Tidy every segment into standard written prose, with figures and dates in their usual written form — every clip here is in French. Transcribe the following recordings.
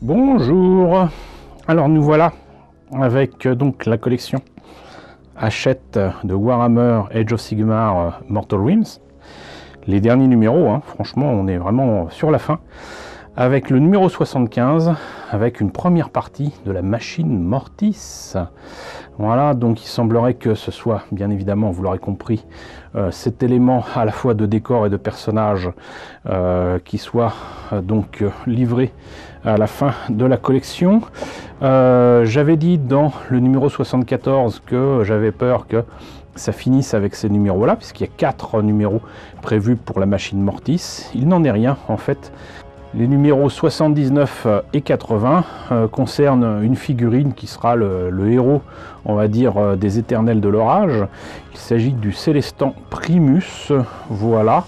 Bonjour. Alors nous voilà avec donc la collection Hachette de Warhammer Age of Sigmar Mortal Realms. Les derniers numéros, hein, franchement on est vraiment sur la fin. Avec le numéro 75, avec une première partie de la machine Mortis. Voilà, donc il semblerait que ce soit, bien évidemment, vous l'aurez compris, cet élément à la fois de décor et de personnage qui soit donc livré à la fin de la collection. J'avais dit dans le numéro 74 que j'avais peur que ça finisse avec ces numéros-là, puisqu'il y a 4 numéros prévus pour la machine Mortis. Il n'en est rien, en fait. Les numéros 79 et 80 concernent une figurine qui sera le héros, on va dire, des Éternels de l'Orage. Il s'agit du Célestant Primus, voilà.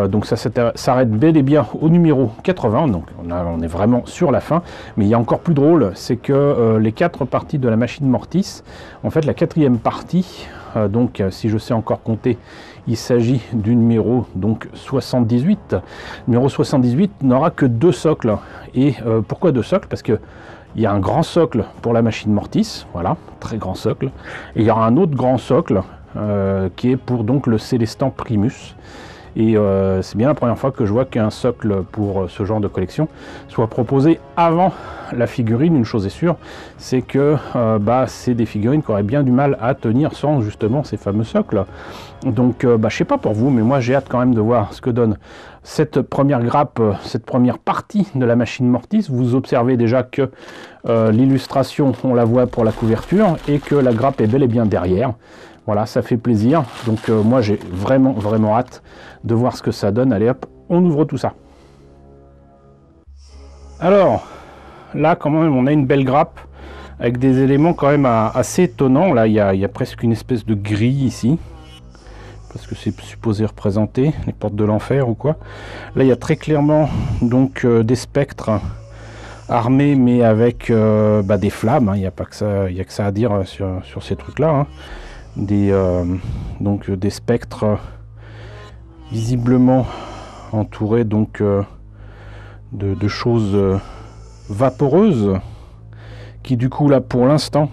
Donc ça s'arrête bel et bien au numéro 80, donc on est vraiment sur la fin. Mais il y a encore plus drôle, c'est que les 4 parties de la machine Mortis, en fait la 4e partie, donc si je sais encore compter, il s'agit du numéro donc 78. Le numéro 78 n'aura que 2 socles. Et pourquoi 2 socles? Parce que il y a un grand socle pour la machine Mortis, voilà, très grand socle. Et il y aura un autre grand socle qui est pour donc le Célestant Primus. Et c'est bien la première fois que je vois qu'un socle pour ce genre de collection soit proposé avant la figurine. Une chose est sûre, c'est que c'est des figurines qui auraient bien du mal à tenir sans justement ces fameux socles. Donc je sais pas pour vous, mais moi j'ai hâte quand même de voir ce que donne cette première grappe, cette première partie de la machine Mortis. Vous observez déjà que l'illustration, on la voit pour la couverture, et que la grappe est bel et bien derrière. Voilà, ça fait plaisir. Donc moi j'ai vraiment hâte de voir ce que ça donne. Allez hop, on ouvre tout ça. Alors, là quand même on a une belle grappe avec des éléments quand même assez étonnants. Là il y a presque une espèce de grille ici, parce que c'est supposé représenter les portes de l'enfer ou quoi. Là il y a très clairement donc des spectres armés, mais avec des flammes, hein. Il n'y a pas que ça, il y a que ça à dire sur ces trucs là, hein. Donc des spectres visiblement entourés donc de choses vaporeuses qui du coup là pour l'instant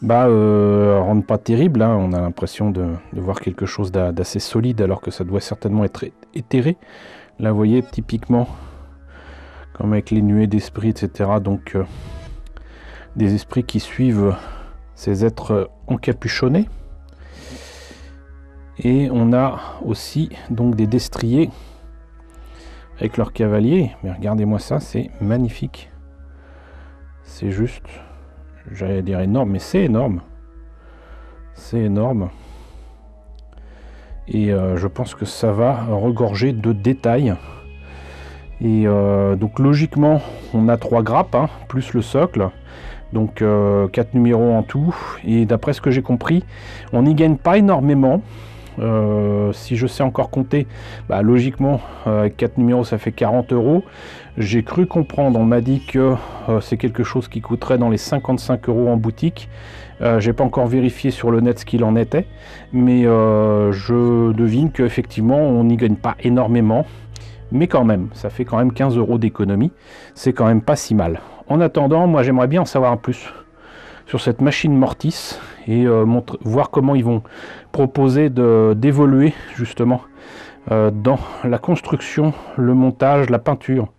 rendent pas terrible, hein. On a l'impression de voir quelque chose d'assez solide, alors que ça doit certainement être éthéré. Là vous voyez typiquement comme avec les nuées d'esprits, etc. Donc des esprits qui suivent ces êtres encapuchonnés. Et on a aussi donc des destriers avec leurs cavaliers. Mais regardez-moi ça, c'est magnifique. C'est juste, j'allais dire énorme, mais c'est énorme. C'est énorme. Et je pense que ça va regorger de détails. Et donc logiquement, on a 3 grappes, hein, plus le socle. Donc 4 numéros en tout. Et d'après ce que j'ai compris, on n'y gagne pas énormément. Si je sais encore compter, logiquement, avec 4 numéros, ça fait 40 €. J'ai cru comprendre, on m'a dit que c'est quelque chose qui coûterait dans les 55 € en boutique. J'ai pas encore vérifié sur le net ce qu'il en était, mais je devine qu'effectivement, on n'y gagne pas énormément. Mais quand même, ça fait quand même 15 € d'économie. C'est quand même pas si mal. En attendant, moi j'aimerais bien en savoir un plus sur cette machine Mortis et voir comment ils vont proposer d'évoluer justement dans la construction, le montage, la peinture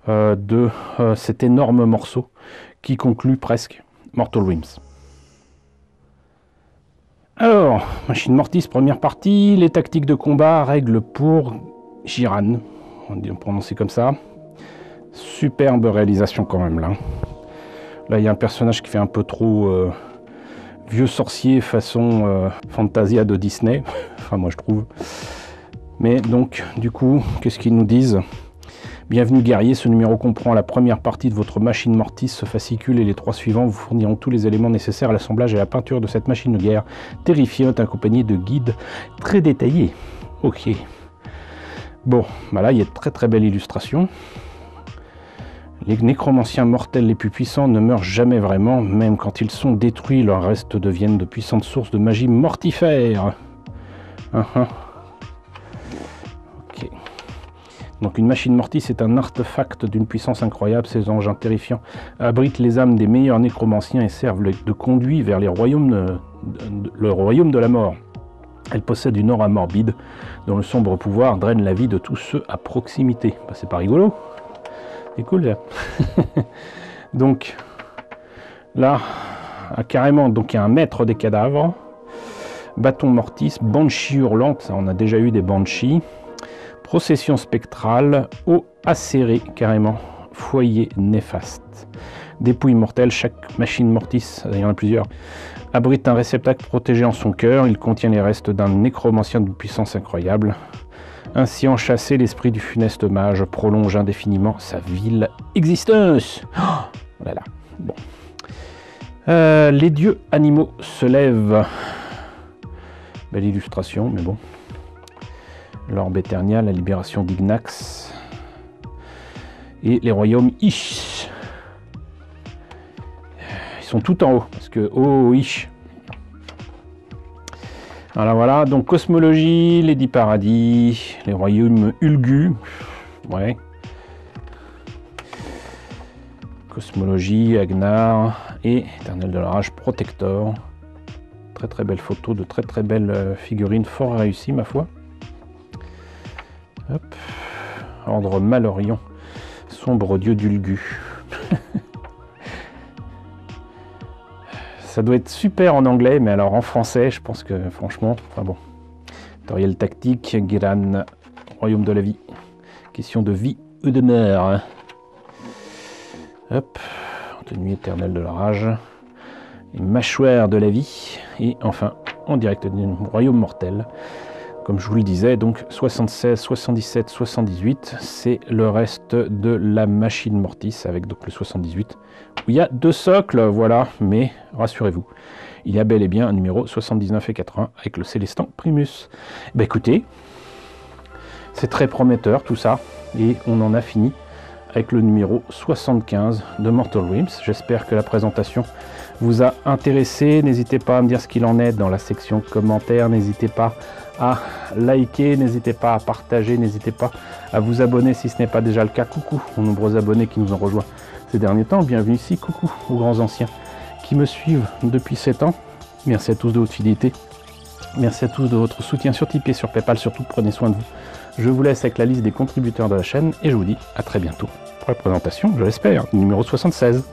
de cet énorme morceau qui conclut presque Mortal Realms. Alors, machine Mortis, première partie, les tactiques de combat, règles pour Jiran, on dit prononcer comme ça. Superbe réalisation quand même là. Là il y a un personnage qui fait un peu trop vieux sorcier façon Fantasia de Disney, enfin moi je trouve. Mais donc du coup, qu'est-ce qu'ils nous disent? Bienvenue guerrier, ce numéro comprend la première partie de votre machine Mortis. Ce fascicule et les 3 suivants vous fourniront tous les éléments nécessaires à l'assemblage et à la peinture de cette machine de guerre terrifiante, accompagnée de guides très détaillés. Ok. Bon, là il y a de très belles illustrations. Les nécromanciens mortels les plus puissants ne meurent jamais vraiment, même quand ils sont détruits, leurs restes deviennent de puissantes sources de magie mortifère. Ok. Donc une machine mortis est un artefact d'une puissance incroyable. Ces engins terrifiants abritent les âmes des meilleurs nécromanciens et servent de conduit vers les royaumes le royaume de la mort. Elle possède une aura morbide dont le sombre pouvoir draine la vie de tous ceux à proximité. Bah, c'est pas rigolo. C'est cool là. Donc là, carrément, donc il y a un maître des cadavres. Bâton mortis, banshee hurlante, ça on a déjà eu des banshees. Procession spectrale, eau acérée carrément, foyer néfaste. Dépouille mortelle, chaque machine mortis, il y en a plusieurs, abrite un réceptacle protégé en son cœur. Il contient les restes d'un nécromancien d'une puissance incroyable. Ainsi enchâssé, l'esprit du funeste mage prolonge indéfiniment sa vile existence. Oh là là, bon. Les dieux animaux se lèvent. Belle illustration, mais bon. L'orbe éternel, la libération d'Ignax. Et les royaumes Ish. Ils sont tout en haut, parce que oh Ish. Voilà, donc cosmologie, les 10 paradis, les royaumes Ulgu. Ouais. Cosmologie, Agnar et Éternel de la Rage Protector. Très très belle photo, de très très belles figurines, fort réussies ma foi. Hop. Ordre Malorion, sombre dieu d'Ulgu. Ça doit être super en anglais, mais alors en français, je pense que franchement, enfin bon. Tutoriel tactique, Giran, royaume de la vie. Question de vie ou de mort. Hop, tenue éternelle de la rage. Les mâchoires de la vie. Et enfin, en direct du royaume mortel. Comme je vous le disais, donc 76, 77, 78, c'est le reste de la machine mortis, avec donc le 78, où il y a 2 socles, voilà, mais rassurez-vous, il y a bel et bien un numéro 79 et 80 avec le Célestin Primus. Bah écoutez, c'est très prometteur tout ça, et on en a fini avec le numéro 75 de Mortal Realms. J'espère que la présentation vous a intéressé. N'hésitez pas à me dire ce qu'il en est dans la section commentaires, n'hésitez pas à liker, n'hésitez pas à partager, n'hésitez pas à vous abonner si ce n'est pas déjà le cas. Coucou aux nombreux abonnés qui nous ont rejoints ces derniers temps, bienvenue ici, coucou aux grands anciens qui me suivent depuis 7 ans. Merci à tous de votre fidélité, merci à tous de votre soutien sur Tipeee, sur Paypal, surtout prenez soin de vous. Je vous laisse avec la liste des contributeurs de la chaîne et je vous dis à très bientôt pour la présentation, je l'espère, numéro 76.